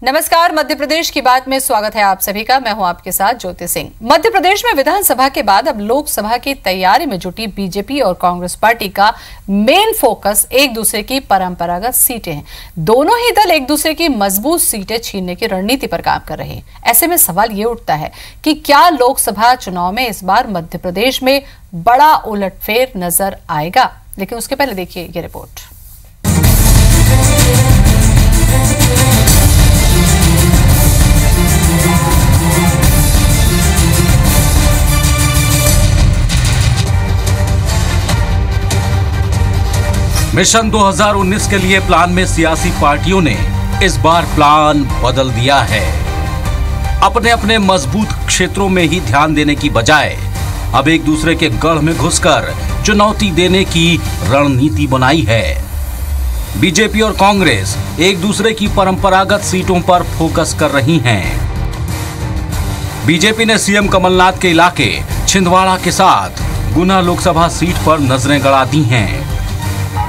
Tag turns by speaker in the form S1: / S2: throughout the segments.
S1: नमस्कार, मध्य प्रदेश की बात में स्वागत है आप सभी का। मैं हूं आपके साथ ज्योति सिंह। मध्य प्रदेश में विधानसभा के बाद अब लोकसभा की तैयारी में जुटी बीजेपी और कांग्रेस पार्टी का मेन फोकस एक दूसरे की परंपरागत सीटें हैं। दोनों ही दल एक दूसरे की मजबूत सीटें छीनने की रणनीति पर काम कर रहे हैं। ऐसे में सवाल ये उठता है कि क्या लोकसभा चुनाव में इस बार मध्य प्रदेश में बड़ा उलटफेर नजर आएगा? लेकिन उसके पहले देखिए ये रिपोर्ट।
S2: मिशन 2019 के लिए प्लान में सियासी पार्टियों ने इस बार प्लान बदल दिया है। अपने अपने मजबूत क्षेत्रों में ही ध्यान देने की बजाय अब एक दूसरे के गढ़ में घुसकर चुनौती देने की रणनीति बनाई है। बीजेपी और कांग्रेस एक दूसरे की परंपरागत सीटों पर फोकस कर रही हैं। बीजेपी ने सीएम कमलनाथ के इलाके छिंदवाड़ा के साथ गुना लोकसभा सीट पर नजरें गड़ा दी हैं।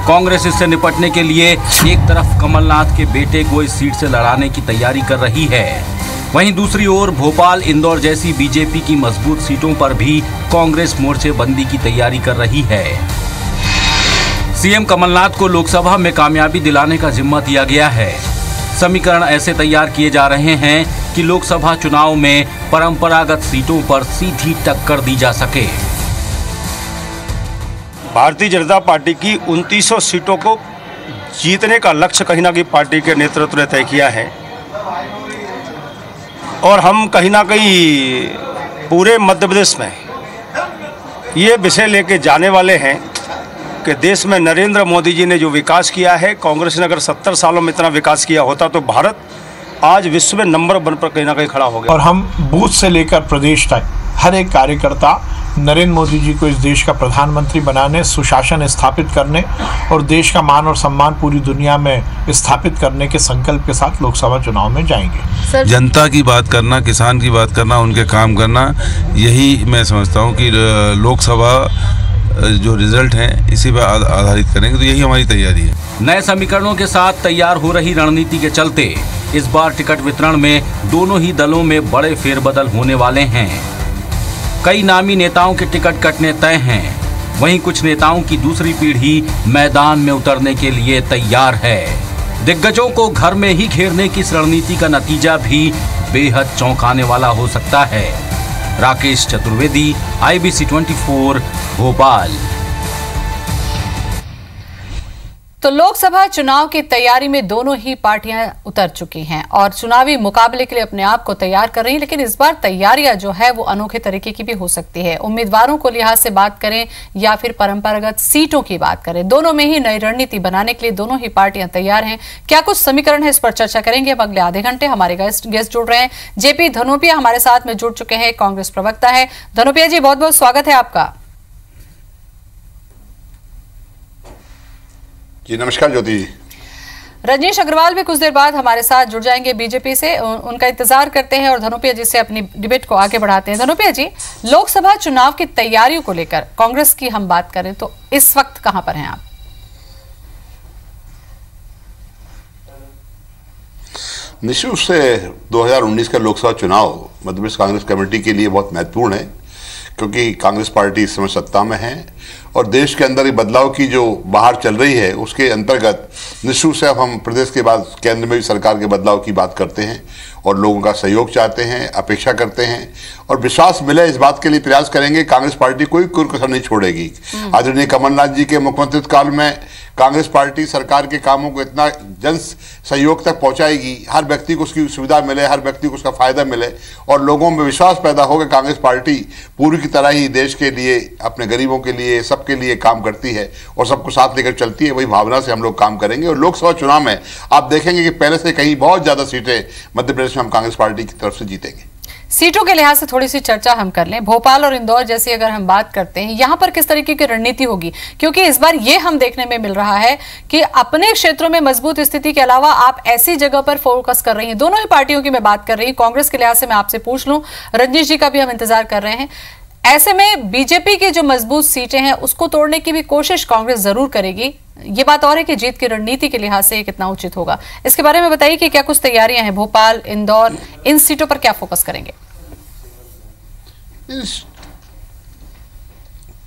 S2: कांग्रेस इससे निपटने के लिए एक तरफ कमलनाथ के बेटे को इस सीट से लड़ाने की तैयारी कर रही है, वहीं दूसरी ओर भोपाल, इंदौर जैसी बीजेपी की मजबूत सीटों पर भी कांग्रेस मोर्चेबंदी की तैयारी कर रही है। सीएम कमलनाथ को लोकसभा में कामयाबी दिलाने का जिम्मा दिया गया है। समीकरण ऐसे तैयार किए जा रहे हैं कि लोकसभा चुनाव में परंपरागत सीटों पर सीधी टक्कर दी जा सके।
S3: भारतीय जनता पार्टी की 2900 सीटों को जीतने का लक्ष्य कहीं ना कहीं पार्टी के नेतृत्व ने तय किया है और हम कहीं ना कहीं पूरे मध्य प्रदेश में ये विषय लेके जाने वाले हैं कि देश में नरेंद्र मोदी जी ने जो विकास किया है, कांग्रेस ने अगर 70 सालों में इतना विकास किया होता तो भारत आज विश्व में नंबर 1 पर कहीं ना कहीं खड़ा हो गया।
S4: और हम बूथ से लेकर प्रदेश तक हर एक कार्यकर्ता नरेंद्र मोदी जी को इस देश का प्रधानमंत्री बनाने, सुशासन स्थापित करने और देश का मान और सम्मान पूरी दुनिया में स्थापित करने के संकल्प के साथ लोकसभा चुनाव में जाएंगे।
S5: जनता की बात करना, किसान की बात करना, उनके काम करना, यही मैं समझता हूँ कि लोकसभा जो रिजल्ट है इसी पर आधारित करेंगे, तो यही हमारी तैयारी है।
S2: नए समीकरणों के साथ तैयार हो रही रणनीति के चलते इस बार टिकट वितरण में दोनों ही दलों में बड़े फेरबदल होने वाले हैं। कई नामी नेताओं के टिकट कटने तय हैं, वहीं कुछ नेताओं की दूसरी पीढ़ी मैदान में उतरने के लिए तैयार है। दिग्गजों को घर में ही घेरने की इस रणनीति का नतीजा भी बेहद चौंकाने वाला हो सकता है। राकेश चतुर्वेदी, IBC 24, भोपाल।
S1: तो लोकसभा चुनाव की तैयारी में दोनों ही पार्टियां उतर चुकी हैं और चुनावी मुकाबले के लिए अपने आप को तैयार कर रही हैं। लेकिन इस बार तैयारियां जो है वो अनोखे तरीके की भी हो सकती है। उम्मीदवारों को लिहाज से बात करें या फिर परंपरागत सीटों की बात करें, दोनों में ही नई रणनीति बनाने के लिए दोनों ही पार्टियां तैयार हैं। क्या कुछ समीकरण है, इस पर चर्चा करेंगे। अब अगले आधे घंटे हमारे गेस्ट जुड़ रहे हैं। जेपी धनोपिया हमारे साथ में जुड़ चुके हैं, कांग्रेस प्रवक्ता है। धनोपिया जी, बहुत बहुत स्वागत है आपका।
S6: जी नमस्कार ज्योति जी।
S1: रजनीश अग्रवाल भी कुछ देर बाद हमारे साथ जुड़ जाएंगे बीजेपी से, उनका इंतजार करते हैं और धनोपिया जी से अपनी डिबेट को आगे बढ़ाते हैं। धनोपिया जी, लोकसभा चुनाव की तैयारियों को लेकर कांग्रेस की हम बात करें तो इस वक्त कहां पर हैं आप?
S6: निश्चित रूप से 2019 का लोकसभा चुनाव मध्य प्रदेश कांग्रेस कमेटी के लिए बहुत महत्वपूर्ण है, क्योंकि कांग्रेस पार्टी इस समय सत्ता में है और देश के अंदर ये बदलाव की जो बाहर चल रही है उसके अंतर्गत निश्चित रूप से अब हम प्रदेश के बाद केंद्र में भी सरकार के बदलाव की बात करते हैं और लोगों का सहयोग चाहते हैं, अपेक्षा करते हैं और विश्वास मिले इस बात के लिए प्रयास करेंगे। कांग्रेस पार्टी कोई कसर नहीं छोड़ेगी। आदरणीय कमलनाथ जी के मुख्यमंत्रित्व काल में कांग्रेस पार्टी सरकार के कामों को इतना जन सहयोग तक पहुंचाएगी, हर व्यक्ति को उसकी सुविधा मिले, हर व्यक्ति को उसका फायदा मिले और लोगों में विश्वास पैदा हो कि कांग्रेस पार्टी पूरी की तरह ही देश के लिए, अपने गरीबों के लिए, सबके लिए काम करती है और सबको साथ लेकर चलती है। वही भावना से हम लोग काम करेंगे और लोकसभा चुनाव में आप देखेंगे कि पहले से कहीं बहुत ज्यादा सीटें मध्य प्रदेश में हम कांग्रेस पार्टी की तरफ से जीतेंगे।
S1: सीटों के लिहाज से थोड़ी सी चर्चा हम कर लें। भोपाल और इंदौर जैसी अगर हम बात करते हैं, यहां पर किस तरीके की रणनीति होगी? क्योंकि इस बार ये हम देखने में मिल रहा है कि अपने क्षेत्रों में मजबूत स्थिति के अलावा आप ऐसी जगह पर फोकस कर रही हैं। दोनों ही पार्टियों की मैं बात कर रही हूं। कांग्रेस के लिहाज से मैं आपसे पूछ लूं, रजनीश जी का भी हम इंतजार कर रहे हैं। ऐसे में बीजेपी की जो मजबूत सीटें हैं उसको तोड़ने की भी कोशिश कांग्रेस जरूर करेगी। ये बात और है कि जीत की रणनीति के लिहाज से ये कितना उचित होगा, इसके बारे में बताइए कि क्या कुछ तैयारियां हैं? भोपाल, इंदौर, इन सीटों पर क्या फोकस करेंगे?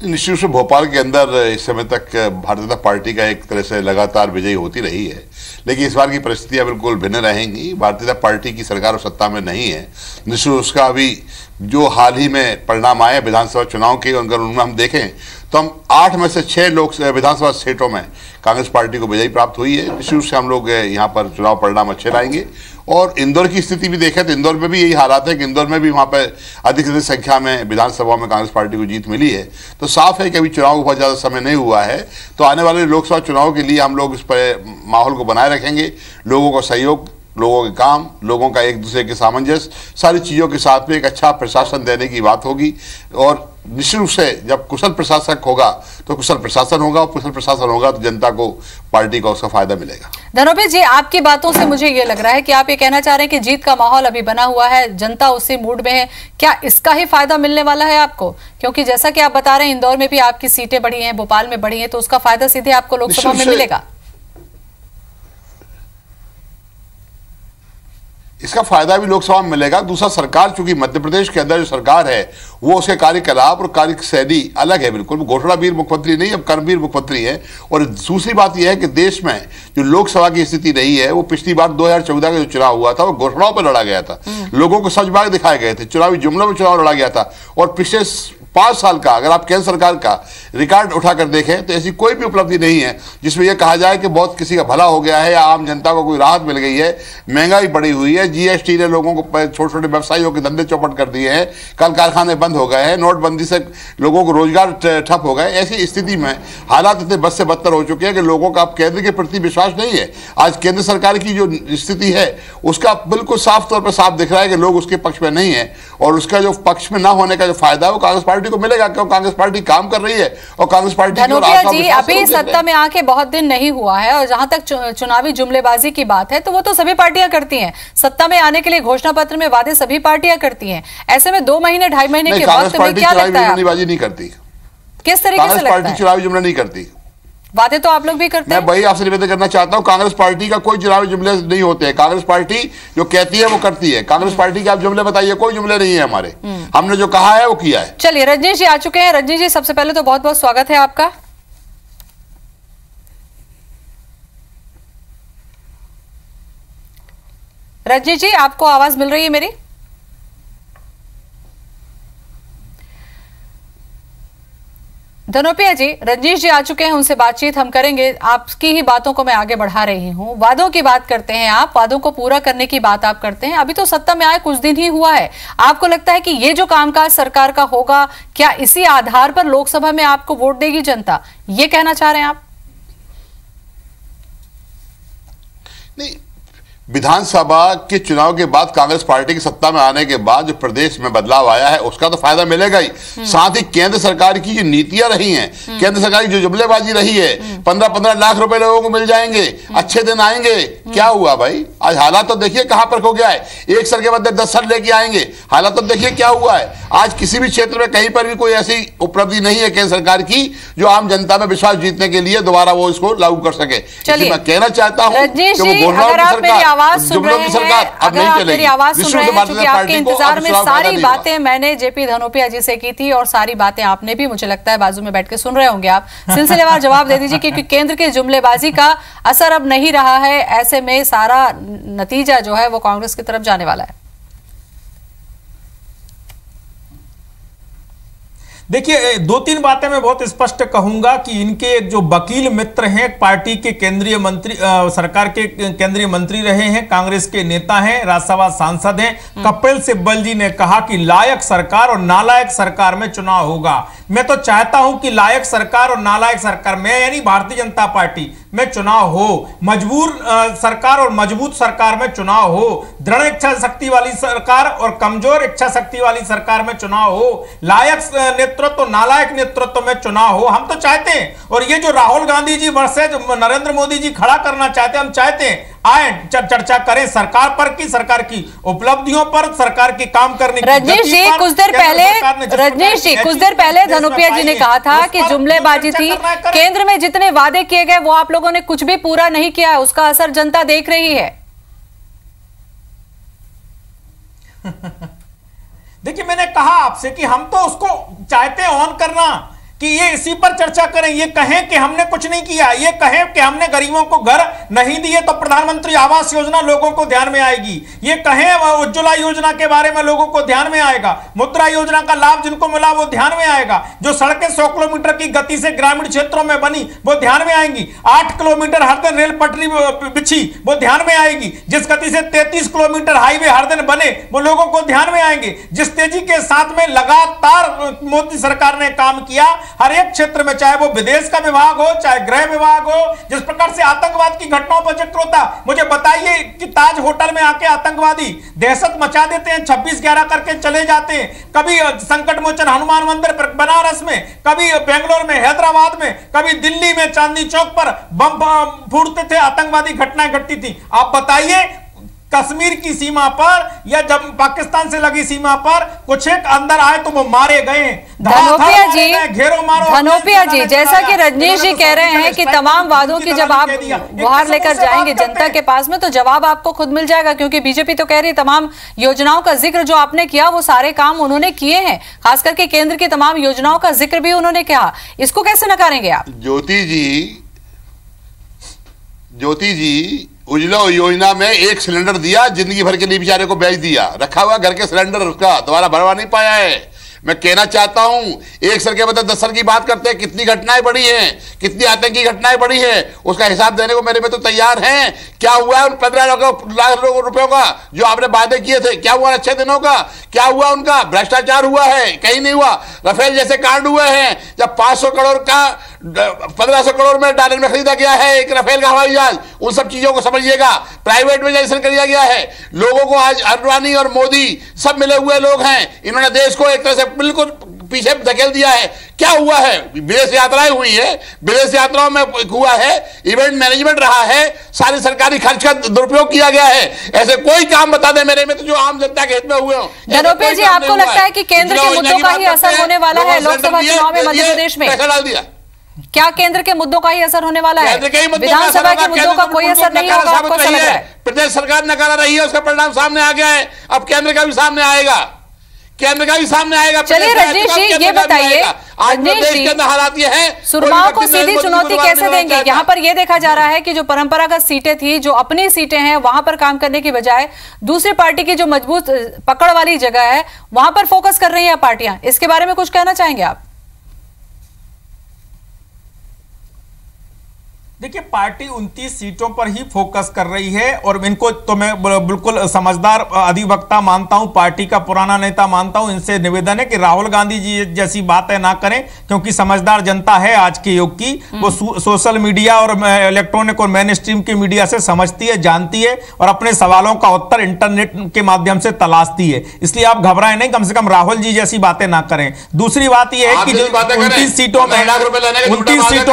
S6: निश्चित से भोपाल के अंदर इस समय तक भारतीय जनता पार्टी का एक तरह से लगातार विजयी होती रही है, लेकिन इस बार की परिस्थितियां बिल्कुल भिन्न रहेंगी। भारतीय जनता पार्टी की सरकार सत्ता में नहीं है। निश्चित उसका अभी जो हाल ही में परिणाम आए विधानसभा चुनाव के, अगर उनमें हम देखें तो हम 8 में से 6 लोग विधानसभा सीटों में कांग्रेस पार्टी को विजयी प्राप्त हुई है। निश्चित से हम लोग यहाँ पर चुनाव परिणाम अच्छे लाएंगे। और इंदौर की स्थिति भी देखें तो इंदौर में भी यही हालात है कि इंदौर में भी वहाँ पर अधिक से अधिक संख्या में विधानसभा में कांग्रेस पार्टी को जीत मिली है। तो साफ है कि अभी चुनाव को बहुत ज़्यादा समय नहीं हुआ है, तो आने वाले लोकसभा चुनाव के लिए हम लोग इस पर माहौल को बनाए रखेंगे। लोगों का सहयोग, लोगों के काम, लोगों का एक दूसरे के सामंजस्य, सारी चीज़ों के साथ में एक अच्छा प्रशासन देने की बात होगी। और निश्चित रूप से जब कुशल प्रशासक होगा तो कुशल प्रशासन होगा, और कुशल प्रशासन होगा तो जनता को, पार्टी को उसका फायदा मिलेगा।
S1: धनोपे जी, आपकी बातों से मुझे ये लग रहा है कि आप ये कहना चाह रहे हैं कि जीत का माहौल अभी बना हुआ है, जनता उसी मूड में है। क्या इसका ही फायदा मिलने वाला है आपको? क्योंकि जैसा कि आप बता रहे हैं इंदौर में भी आपकी सीटें बढ़ी हैं, भोपाल में बढ़ी हैं, तो उसका फायदा सीधे आपको लोकसभा में मिलेगा।
S6: इसका फायदा भी लोकसभा में मिलेगा। दूसरा, सरकार चूंकि मध्य प्रदेश के अंदर जो सरकार है वो उसके कार्यकलाप और कार्यशैली अलग है बिल्कुल। घोषणावीर मुख्यमंत्री नहीं, अब कर्मवीर मुख्यमंत्री है। और दूसरी बात यह है कि देश में जो लोकसभा की स्थिति रही है वो पिछली बार 2014 का जो चुनाव हुआ था वो घोषणाओं पर लड़ा गया था, लोगों को सच बात दिखाए गए थे, चुनावी जुमलों में चुनाव लड़ा गया था। और पिछले 5 साल का अगर आप केंद्र सरकार का रिकॉर्ड उठाकर देखें तो ऐसी कोई भी उपलब्धि नहीं है जिसमें यह कहा जाए कि बहुत किसी का भला हो गया है या आम जनता को कोई राहत मिल गई है। महंगाई बढ़ी हुई है, जीएसटी ने लोगों को, छोटे छोटे व्यवसायियों के धंधे चौपट कर दिए हैं, कल कारखाने बंद हो गए हैं, नोटबंदी से लोगों को रोजगार ठप हो गए। ऐसी स्थिति में हालात इतने बद से बदतर हो चुके हैं कि लोगों का अब केंद्र के प्रति विश्वास नहीं है। आज केंद्र सरकार की जो स्थिति है उसका बिल्कुल साफ तौर पर साफ दिख रहा है कि लोग उसके पक्ष में नहीं है, और उसका जो पक्ष में ना होने का जो फायदा है वो कांग्रेस पार्टी को मिलेगा, क्योंकि कांग्रेस पार्टी काम कर रही है और कांग्रेस पार्टी
S1: धनोपिया जी अभी सत्ता में आके बहुत दिन नहीं हुआ है, और जहां तक चुनावी जुमलेबाजी की बात है तो वो तो सभी पार्टियां करती हैं। सत्ता में आने के लिए घोषणा पत्र में वादे सभी पार्टियां करती हैं। ऐसे में 2 महीने 2.5 महीने के वक्त में क्या लगता है
S6: जुमलेबाजी नहीं करती?
S1: किस तरीके से लगता है?
S6: पार्टी चुनावी जुमला नहीं करती।
S1: वादे तो आप लोग भी करते हैं।
S6: मैं वही आपसे निवेदन करना चाहता हूं, कांग्रेस पार्टी का कोई चुनावी जुमले नहीं होते हैं। कांग्रेस पार्टी जो कहती है वो करती है। कांग्रेस पार्टी के आप जुमले बताइए, कोई जुमले नहीं है हमारे। हमने जो कहा है वो किया है।
S1: चलिए, रजनीश जी आ चुके हैं। रजनीश जी, सबसे पहले तो बहुत बहुत स्वागत है आपका। रजनीश जी, आपको आवाज मिल रही है मेरी? धनोपिया जी, रजनीश जी आ चुके हैं, उनसे बातचीत हम करेंगे। आपकी ही बातों को मैं आगे बढ़ा रही हूं। वादों की बात करते हैं आप, वादों को पूरा करने की बात आप करते हैं। अभी तो सत्ता में आए कुछ दिन ही हुआ है। आपको लगता है कि ये जो कामकाज सरकार का होगा, क्या इसी आधार पर लोकसभा में आपको वोट देगी जनता, ये कहना चाह रहे हैं आप?
S6: नहीं, विधानसभा के चुनाव के बाद कांग्रेस पार्टी की सत्ता में आने के बाद जो प्रदेश में बदलाव आया है उसका तो फायदा मिलेगा ही। साथ ही केंद्र सरकार की जो नीतियां रही हैं, केंद्र सरकार की जो जुमलेबाजी रही है, 15-15 लाख रुपए लोगों को मिल जाएंगे, अच्छे दिन आएंगे। क्या हुआ भाई? आज हालात तो देखिए कहां पर हो गया है। एक सर के बदले 10 सर लेके आएंगे। हालात तो देखिए क्या हुआ है। आज किसी भी क्षेत्र में कहीं पर भी कोई ऐसी उपलब्धि नहीं है केंद्र सरकार की जो आम जनता में विश्वास जीतने के लिए दोबारा वो इसको लागू कर सके। मैं कहना चाहता हूं कि वो
S1: आवाज सुन रहे हैं, अगर आप मेरी आवाज सुन रहे हैं, क्योंकि आपके इंतजार में सारी बातें मैंने जेपी धनोपिया जी से की थी और सारी बातें आपने भी, मुझे लगता है, बाजू में बैठ के सुन रहे होंगे। आप सिलसिलेवार जवाब दे दीजिए, क्योंकि केंद्र के जुमलेबाजी का असर अब नहीं रहा है। ऐसे में सारा नतीजा जो है वो कांग्रेस की तरफ जाने वाला है।
S7: देखिए, 2-3 बातें मैं बहुत स्पष्ट कहूंगा कि इनके जो वकील मित्र हैं, पार्टी के केंद्रीय मंत्री, सरकार के केंद्रीय मंत्री रहे हैं, कांग्रेस के नेता हैं, राज्यसभा सांसद हैं, कपिल सिब्बल जी ने कहा कि लायक सरकार और नालायक सरकार में चुनाव होगा। मैं तो चाहता हूं कि लायक सरकार और नालायक सरकार में, यानी भारतीय जनता पार्टी में चुनाव हो, मजबूर सरकार और मजबूत सरकार में चुनाव हो, दृढ़ इच्छा शक्ति वाली सरकार और कमजोर इच्छा शक्ति वाली सरकार में चुनाव हो, लायक नेतृत्व नालायक नेतृत्व में चुनाव हो। हम तो चाहते हैं, और ये जो राहुल गांधी जी वर्सेज नरेंद्र मोदी जी खड़ा करना चाहते हैं, हम चाहते हैं आए, चर्चा करें सरकार पर की, सरकार की उपलब्धियों पर, सरकार की काम करने की
S1: रजनीश जी कुछ देर पहले धनोपिया जी ने कहा था कि जुमलेबाजी थी, केंद्र में जितने वादे किए गए वो आप लोगों ने कुछ भी पूरा नहीं किया, उसका असर जनता देख रही है।
S7: देखिए, मैंने कहा आपसे कि हम तो उसको चाहते हैं ऑन करना कि ये इसी पर चर्चा करें, ये कहें कि हमने कुछ नहीं किया, ये कहें कि हमने गरीबों को घर नहीं दिए तो प्रधानमंत्री आवास योजना लोगों को ध्यान में आएगी, ये कहें उज्ज्वला योजना के बारे में लोगों को ध्यान में आएगा, मुद्रा योजना का लाभ जिनको मिला वो ध्यान में आएगा, जो सड़कें 100 किलोमीटर की गति से ग्रामीण क्षेत्रों में बनी वो ध्यान में आएंगी, 8 किलोमीटर हर दिन रेल पटरी बिछी वो ध्यान में आएगी, जिस गति से 33 किलोमीटर हाईवे हर दिन बने वो लोगों को ध्यान में आएंगे, जिस तेजी के साथ में लगातार मोदी सरकार ने काम किया हर एक क्षेत्र में, चाहे वो विदेश का विभाग हो, चाहे गृह विभाग हो, जिस प्रकार से आतंकवाद की घटनाओं पर जिक्र होता, मुझे बताइए कि ताज होटल में आके आतंकवादी दहशत मचा देते हैं, 26/11 करके चले जाते हैं, कभी संकट मोचन हनुमान मंदिर पर बनारस में, कभी बेंगलोर में, हैदराबाद में, कभी दिल्ली में चांदनी चौक पर बम फूटते थे, आतंकवादी घटनाएं घटती थी। आप बताइए कश्मीर की सीमा पर या जब पाकिस्तान से लगी सीमा पर कुछ एक अंदर आए तो वो मारे गए।
S1: धनोपिया जी, जैसा कि रजनीश जी कह रहे हैं कि तमाम वादों की जब आप गुहार लेकर जाएंगे जनता के पास में तो जवाब आपको खुद मिल जाएगा, क्योंकि बीजेपी तो कह रही तमाम योजनाओं का जिक्र जो आपने किया वो सारे काम उन्होंने किए हैं, खास करके केंद्र की तमाम योजनाओं का जिक्र भी उन्होंने किया, इसको कैसे नकारेंगे आप?
S6: ज्योति जी उज्ज्वला योजना में 1 सिलेंडर दिया, जिंदगी भर के लिए बेचारे को बेच दिया, रखा हुआ घर के सिलेंडर उसका दोबारा भरवा नहीं पाया है। मैं कहना चाहता हूं 1 सर के बदले 10 सर की बात करते हैं, कितनी घटनाएं बढ़ी हैं, कितनी आतंकी घटनाएं बढ़ी हैं, उसका हिसाब देने को मेरे में तो तैयार हैं। क्या हुआ है उन 15 लाख रुपयों का जो आपने वादे किए थे, क्या हुआ अच्छे दिनों का, क्या हुआ उनका? भ्रष्टाचार हुआ है? कहीं नहीं हुआ। राफेल जैसे कांड हुए हैं, जब 500 करोड़ का 1500 करोड़ में डॉलर में खरीदा गया है एक राफेल का हवाई जहाज, उन सब चीजों को समझिएगा। प्राइवेटाइजेशन किया गया है, लोगों को आज अडवाणी और मोदी सब मिले हुए लोग हैं, इन्होंने देश को एक तरह से बिल्कुल पीछे धकेल दिया है। क्या हुआ है? विदेश यात्राएं हुई है, विदेश यात्राओं में हुआ है, इवेंट मैनेजमेंट रहा है, सारी सरकारी खर्च का दुरुपयोग किया गया है। ऐसे कोई काम बता दे मेरे में तो जो आम जनता के हित में हुए हो।
S1: धनोपिया जी, आपको लगता है कि केंद्र के मुद्दों का ही असर होने वाला है लोकसभा चुनाव में मध्य प्रदेश में?
S6: पैसा डाल दिया,
S1: क्या केंद्र के मुद्दों का ही असर होने वाला है? विधानसभा के मुद्दों का कोई असर नहीं होगा आपको समझ रहा है?
S6: प्रदेश सरकार नकारा रही है, उसका परिणाम सामने आ गया है, अब केंद्र का भी सामने आएगा, केंद्र का भी सामने आएगा।
S1: चलिए रजनीश जी, ये बताइए, सुरमाओं को सीधी चुनौती कैसे देंगे? यहाँ पर यह देखा जा रहा है कि जो परंपरागत सीटें थी, जो अपनी सीटें हैं, वहां पर काम करने की बजाय दूसरी पार्टी की जो मजबूत पकड़ वाली जगह है वहां पर फोकस कर रही है पार्टियां, इसके बारे में कुछ कहना चाहेंगे आप?
S7: देखिए, पार्टी 29 सीटों पर ही फोकस कर रही है और इनको तो मैं बिल्कुल समझदार अधिवक्ता मानता हूं, पार्टी का पुराना नेता मानता हूं। इनसे निवेदन है कि राहुल गांधी जी जैसी बातें ना करें, क्योंकि समझदार जनता है आज के युग की, वो सोशल मीडिया और इलेक्ट्रॉनिक और मेन स्ट्रीम की मीडिया से समझती है, जानती है और अपने सवालों का उत्तर इंटरनेट के माध्यम से तलाशती है। इसलिए आप घबराएं नहीं, कम से कम राहुल जी जैसी बातें ना करें। दूसरी बात यह है कि 29 सीटों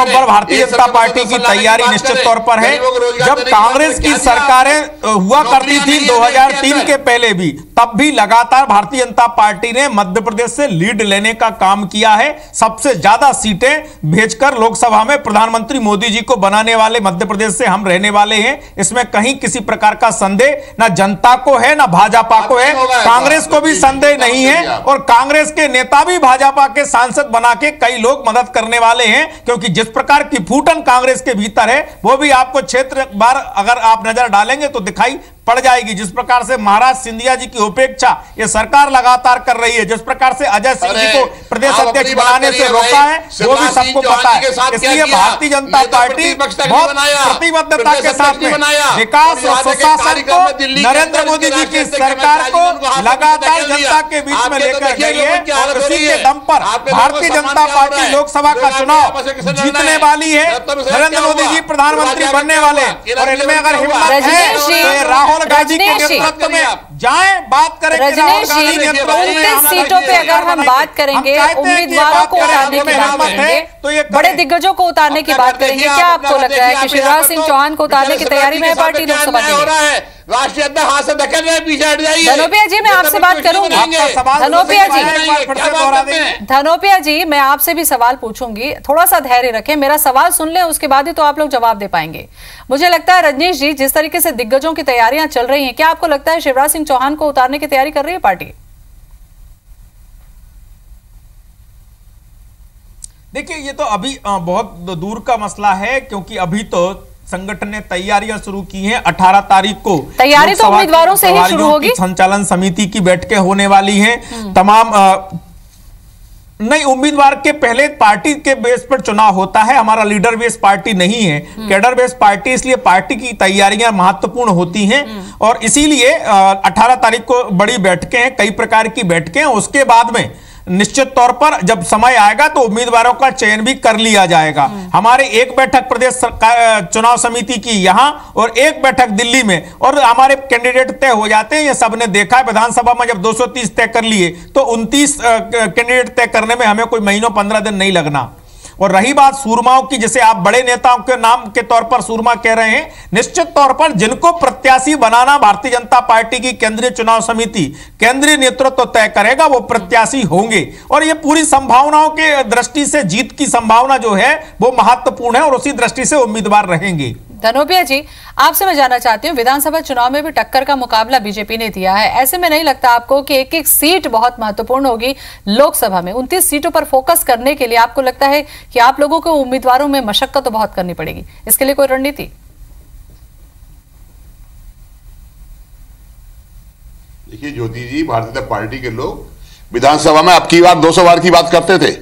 S7: पर भारतीय जनता पार्टी की तैयारी निश्चित तौर पर है। जब कांग्रेस की सरकारें हुआ करती थी 2003 के पहले भी, तब भी लगातार भारतीय जनता पार्टी ने मध्य प्रदेश से लीड लेने का काम किया है। सबसे ज्यादा सीटें भेजकर लोकसभा में प्रधानमंत्री मोदी जी को बनाने वाले मध्य प्रदेश से हम रहने वाले हैं। इसमें कहीं किसी प्रकार का संदेह ना जनता को है ना भाजपा को है, कांग्रेस को भी संदेह नहीं है और कांग्रेस के नेता भी भाजपा के सांसद बना के कई लोग मदद करने वाले हैं, क्योंकि जिस प्रकार की फूटन कांग्रेस के भीतर है वो भी आपको क्षेत्र बार अगर आप नजर डालेंगे तो दिखाई पड़ जाएगी। जिस प्रकार से महाराज सिंधिया जी की उपेक्षा ये सरकार लगातार कर रही है, जिस प्रकार से अजय सिंह जी को प्रदेश अध्यक्ष बनाने से रोका है वो भी सबको पता है। इसलिए भारतीय जनता पार्टी बहुत प्रतिबद्धता के साथ में विकास और सुशासन को नरेंद्र मोदी जी की सरकार को लगातार जनता के बीच में लेकर गई है और उसी के दम पर भारतीय जनता पार्टी लोकसभा का चुनाव जीतने वाली है। नरेंद्र मोदी जी प्रधानमंत्री बनने वाले और इनमें अगर हिम्मत है तो राहुल राहुल गांधी के नेतृत्व में जाएं, बात करें।
S1: रजनीश जी, 29 सीटों पे अगर हम बात करेंगे, उम्मीदवारों को उतारने की बात करेंगे, तो बड़े दिग्गजों को उतारने की बात करेंगे, क्या आपको लगता है कि शिवराज सिंह चौहान को उतारने की तैयारी में है पार्टी लोकसभा के लिए?
S6: राष्ट्रीय अध्यक्ष हाथ से धकेल रहे, पीछे हट जाइए।
S1: धनोपिया जी, मैं आपसे बात करूंगी। धनोपिया जी, मैं आपसे भी सवाल पूछूंगी, थोड़ा सा धैर्य रखें, मेरा सवाल सुन लें, उसके बाद ही तो आप लोग जवाब दे पाएंगे। मुझे लगता है रजनीश जी, जिस तरीके से दिग्गजों की तैयारियां चल रही हैं, क्या आपको लगता है शिवराज सिंह चौहान को उतारने की तैयारी कर रही है पार्टी?
S7: देखिए, ये तो अभी बहुत दूर का मसला है, क्योंकि अभी तो संगठन ने तैयारियां शुरू की हैं। 18 तारीख को
S1: तैयारी तो उम्मीदवारों से ही शुरू होगी।
S7: संचालन समिति की बैठकें होने वाली हैं। तमाम नहीं, उम्मीदवार के पहले पार्टी के बेस पर चुनाव होता है। हमारा लीडर बेस पार्टी नहीं है, कैडर बेस पार्टी, इसलिए पार्टी की तैयारियां महत्वपूर्ण होती हैं। और इसीलिए 18 तारीख को बड़ी बैठकें हैं, कई प्रकार की बैठकें। उसके बाद में निश्चित तौर पर जब समय आएगा तो उम्मीदवारों का चयन भी कर लिया जाएगा। हमारे एक बैठक प्रदेश चुनाव समिति की यहां और एक बैठक दिल्ली में, और हमारे कैंडिडेट तय हो जाते हैं। ये सबने देखा है, विधानसभा में जब 230 तय कर लिए तो 29 कैंडिडेट तय करने में हमें कोई महीनों 15 दिन नहीं लगना। और रही बात सूरमाओं की, जिसे आप बड़े नेताओं के नाम के तौर पर सूरमा कह रहे हैं, निश्चित तौर पर जिनको प्रत्याशी बनाना भारतीय जनता पार्टी की केंद्रीय चुनाव समिति, केंद्रीय नेतृत्व तय करेगा, वो प्रत्याशी होंगे। और ये पूरी संभावनाओं के दृष्टि से जीत की संभावना जो है वो महत्वपूर्ण है, और उसी दृष्टि से उम्मीदवार रहेंगे।
S1: धनोपिया जी, आपसे मैं जानना चाहती हूँ, विधानसभा चुनाव में भी टक्कर का मुकाबला बीजेपी ने दिया है, ऐसे में नहीं लगता आपको कि एक एक सीट बहुत महत्वपूर्ण होगी लोकसभा में? 29 सीटों पर फोकस करने के लिए आपको लगता है कि आप लोगों को उम्मीदवारों में मशक्कत तो बहुत करनी पड़ेगी, इसके लिए कोई रणनीति?
S6: देखिए ज्योति जी, भारतीय जनता पार्टी के लोग विधानसभा में अब की बार 200 बार की बात करते थे,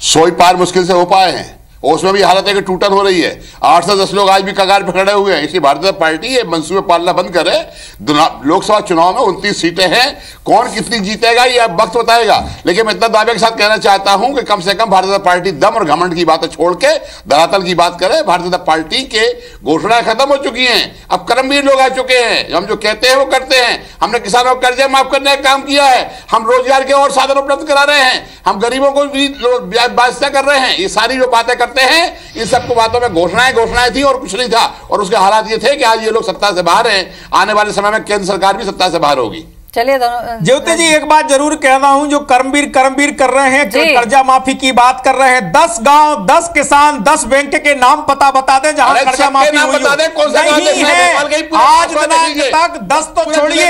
S6: 100 पार मुश्किल से हो पाए हैं। उसमें भी हालत है कि टूटन हो रही है। 8 से 10 लोग आज भी कगार पर खड़े हुए हैं। इसलिए भारतीय जनता पार्टी ये मंसूबे पालना बंद करे। लोकसभा चुनाव में 29 सीटें हैं, कौन कितनी जीतेगा ये अब वक्त बताएगा। लेकिन मैं इतना दावे के साथ कहना चाहता हूं कि कम से कम भारतीय जनता पार्टी दम और घमंड की बातें छोड़ के धरातल की बात करे। भारतीय जनता पार्टी के घोषणाएं खत्म हो चुकी हैं, अब कर्मवीर लोग आ चुके हैं। हम जो कहते हैं वो करते हैं। हमने किसानों को कर्जे माफ करने का काम किया है, हम रोजगार के और साधन उपलब्ध करा रहे हैं, हम गरीबों को भी वास्ता कर रहे हैं। ये सारी जो बातें करते हैं, इन सबको बातों में घोषणाएं थी और कुछ नहीं था। और उसके हालात ये थे कि आज ये लोग सत्ता से बाहर हैं, आने वाले समय में केंद्र सरकार भी सत्ता से बाहर होगी।
S1: चलिए
S7: ज्योति जी, एक बात जरूर कह रहा हूं, जो कर्मवीर कर रहे हैं, कर्जा माफी की बात कर रहे हैं, 10 गांव, 10 किसान, 10 बैंक के नाम पता बता दें जहां कर्जा माफी हुई नहीं है। आज दिनांक तक 10 तो छोड़िए,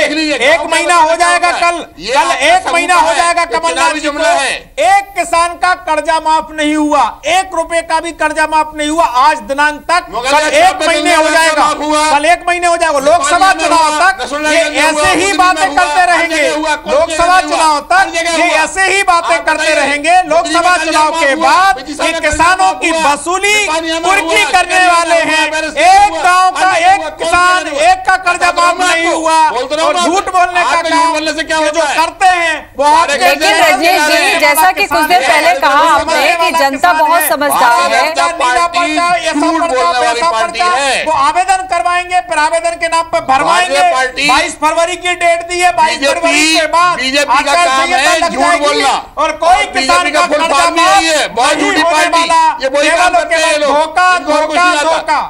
S7: 1 महीना हो जाएगा कल 1 महीना हो जाएगा कमलनाथ जी को, एक किसान का कर्जा माफ नहीं हुआ, 1 रुपए का भी कर्जा माफ नहीं हुआ आज दिनांक तक। कल 1 महीने हो जाएगा, कल 1 महीने हो जाएगा। लोकसभा चुनाव तक ये ऐसे ही बातें करते रहेंगे, लोकसभा चुनाव तक ये ऐसे ही बातें करते रहेंगे। लोकसभा चुनाव के बाद ये किसानों की वसूली कुर्की करने वाले हैं। एक गांव का एक किसान, एक का कर्जा माफ नहीं हुआ, और झूठ बोलने का काम ये जो करते हैं वो।
S1: लेकिन रजनीश जी, जैसा कि कुछ देर पहले कहा आपने कि जनता बहुत समझदार है,
S7: वो आवेदन करवाएंगे, फिर आवेदन के नाम पर भरवाएंगे। 22 फरवरी की डेट दी है, 22 फरवरी के बाद
S6: बीजेपी का काम है झूठ बोलना,
S7: और कोई किसान का कर्जा माफ
S6: है। बहुत झूठी पार्टी, ये वही काम करते हैं लोग, धोखा,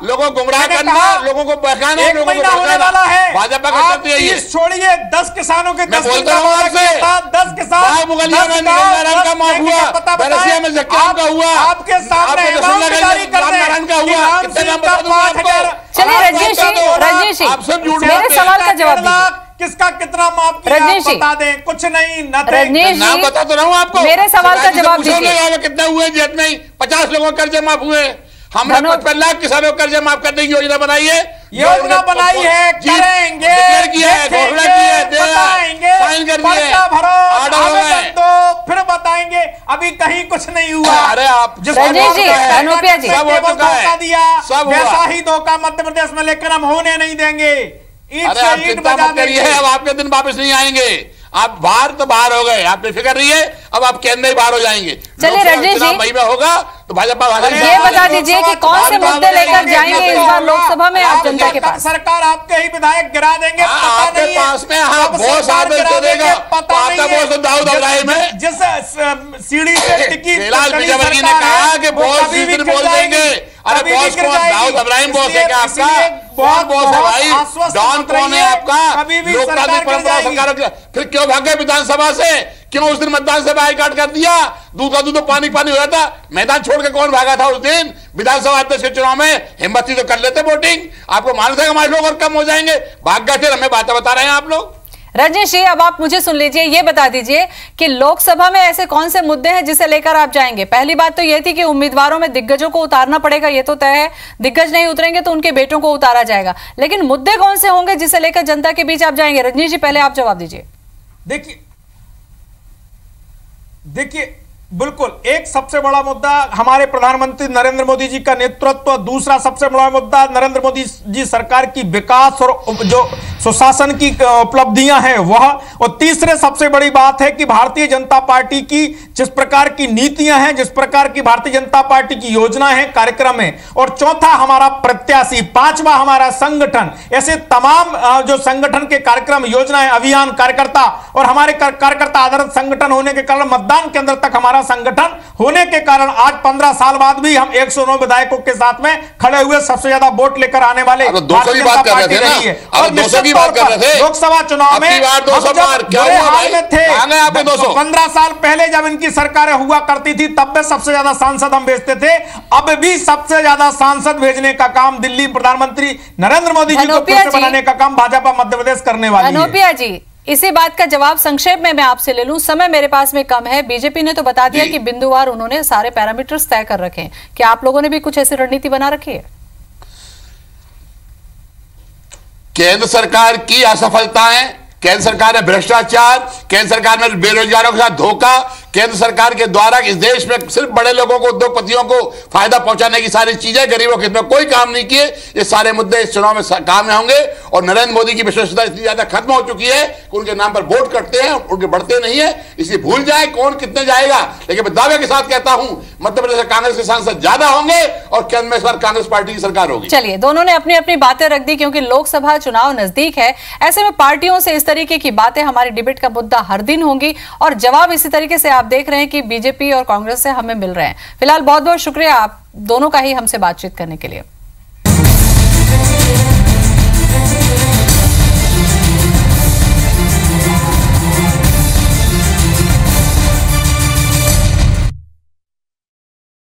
S6: लोगों को गुमराह करना, लोगों को बहकाना,
S7: एक महीना होने वाला है।
S6: भाजपा का करती है ये।
S7: छोड़िए, 10 किसानों के 10
S6: बोलता हूं आपसे,
S7: 10 किसान,
S6: मुगलिया में निगलनारायण का माफ हुआ, बरसिया में जक्काम का हुआ,
S7: आपके सामने जारी करते हैं
S6: का हुआ।
S1: चलिए रजनीश जी,
S6: आप सब झूठ
S1: मेरे सवाल का जवाब दीजिए।
S7: किसका कितना माफ किया बता दें, कुछ नहीं।
S1: रजनीश
S6: नाम बता तो रहा हूं आपको,
S1: मेरे सवाल का जवाब दीजिए।
S6: कितने हुए जेठ में? 50 लोगों के कर्जे माफ हुए। हमने 55 लाख किसानों को कर्जे माफ करने की योजना बनाई है,
S7: योजना बनाई है, करेंगे, बताएंगे, पर्चा भरो, आवेदन दो, फिर बताएंगे। अभी कहीं कुछ नहीं हुआ।
S6: अरे आप
S1: रजनीश जी, धनोपिया जी,
S7: धोखा दिया, वैसा ही धोखा मध्य प्रदेश में लेकर हम होने नहीं देंगे।
S6: अरे आप चिंता मत करिए, अब आपके दिन वापस नहीं आएंगे। आप बाहर तो बाहर हो गए, आप बेफिक्र रहिए, अब आप केंद्र ही बाहर हो जाएंगे।
S1: चलिए रजनीश जी,
S6: मई में होगा तो भाजपा
S1: ये बता दीजिए कि कौन से मुद्दे लेकर जाएंगे इस बार लोकसभा में आप जनता के पास?
S7: सरकार आपके ही विधायक गिरा देंगे,
S6: आपके पास में बहुत साबित करेगा, दाऊद इब्राहिम है
S7: जिस सीढ़ी से टिकी
S6: विजयवर्गीय ने कहा कि बहुत सीट बोल देंगे। अरे बॉस कौन? दाऊद इब्राहिम बॉस है क्या आपका? बहुत बॉस है भाई, डॉन कौन है आपका? लोकतांत्रिक परंपरा सरकार। फिर क्यों भागे विधानसभा से? क्यों उस दिन मतदान से बाइकाट कर दिया? दूध का दूध तो पानी पानी हो रहा था। मैदान छोड़ के कौन भागा था उस दिन? विधानसभा अध्यक्ष के चुनाव में हिम्मत थी तो कर लेते वोटिंग। आपको मालूम था हमारे लोग और कम हो जाएंगे, भाग गए थे। हमें बातें बता रहे हैं आप लोग।
S1: रजनीश जी, अब आप मुझे सुन लीजिए, ये बता दीजिए कि लोकसभा में ऐसे कौन से मुद्दे हैं जिसे लेकर आप जाएंगे? पहली बात तो ये थी कि उम्मीदवारों में दिग्गजों को उतारना पड़ेगा, ये तो तय है। दिग्गज नहीं उतरेंगे तो उनके बेटों को उतारा जाएगा, लेकिन मुद्दे कौन से होंगे जिसे लेकर जनता के बीच आप जाएंगे? रजनीश जी, पहले आप जवाब दीजिए।
S7: देखिए बिल्कुल, एक सबसे बड़ा मुद्दा हमारे प्रधानमंत्री नरेंद्र मोदी जी का नेतृत्व, दूसरा सबसे बड़ा मुद्दा नरेंद्र मोदी जी सरकार की विकास और जो सुशासन की उपलब्धियां हैं वह, और तीसरे सबसे बड़ी बात है कि भारतीय जनता पार्टी की जिस प्रकार की नीतियां हैं, जिस प्रकार की भारतीय जनता पार्टी की योजना है, कार्यक्रम है, और चौथा हमारा प्रत्याशी, पांचवा हमारा संगठन। ऐसे तमाम जो संगठन के कार्यक्रम, योजनाएं, अभियान, कार्यकर्ता और हमारे कार्यकर्ता आधारित संगठन होने के कारण, मतदान केंद्र तक हमारा संगठन होने के कारण आज 15 साल बाद भी हम 109 विधायकों के साथ में खड़े हुए सबसे ज्यादा वोट लेकर आने वाले भारतीय जनता पार्टी रही है। और निश्चित तौर पर लोकसभा चुनाव में बुरे हाल में थे। 15 साल पहले जब इनकी सरकारें हुआ करती थी तब भी सबसे ज्यादा सांसद हम भेजते थे। अब भी सबसे ज्यादा सांसद भेजने का काम दिल्ली प्रधानमंत्री नरेंद्र मोदी जी को फिर से बनाने का काम भाजपा मध्य प्रदेश करने वाली है।
S1: अनोपिया जी, इसी बात का जवाब संक्षेप में मैं आपसे ले लूं, समय मेरे पास में कम है। बीजेपी ने तो बता दिया कि बिंदुवार उन्होंने सारे पैरामीटर्स तय कर रखे हैं। क्या आप लोगों ने भी कुछ ऐसी रणनीति बना रखी है?
S6: केंद्र सरकार की असफलताएं, केंद्र सरकार में भ्रष्टाचार, केंद्र सरकार में बेरोजगारों के साथ धोखा, केंद्र सरकार के द्वारा इस देश में सिर्फ बड़े लोगों को, उद्योगपतियों को फायदा पहुंचाने की सारी चीजें, गरीबों के हित में कोई काम नहीं किए। ये सारे मुद्दे इस चुनाव में काम में होंगे। और नरेंद्र मोदी की विश्वसनीयता इतनी ज्यादा खत्म हो चुकी है कि उनके नाम पर वोट करते हैं, उनके बढ़ते नहीं है। इसलिए भूल जाए कौन कितने जाएगा। लेकिन मैं दावे के साथ कहता हूं मध्य प्रदेश में कांग्रेस के सांसद ज्यादा होंगे और केंद्र में इस बार कांग्रेस पार्टी की सरकार होगी।
S1: चलिए, दोनों ने अपनी अपनी बातें रख दी क्योंकि लोकसभा चुनाव नजदीक है। ऐसे में पार्टियों से इस तरीके की बातें हमारी डिबेट का मुद्दा हर दिन होंगी और जवाब इसी तरीके से आप देख रहे हैं कि बीजेपी और कांग्रेस से हमें मिल रहे हैं। फिलहाल बहुत बहुत शुक्रिया आप दोनों का ही हमसे बातचीत करने के लिए।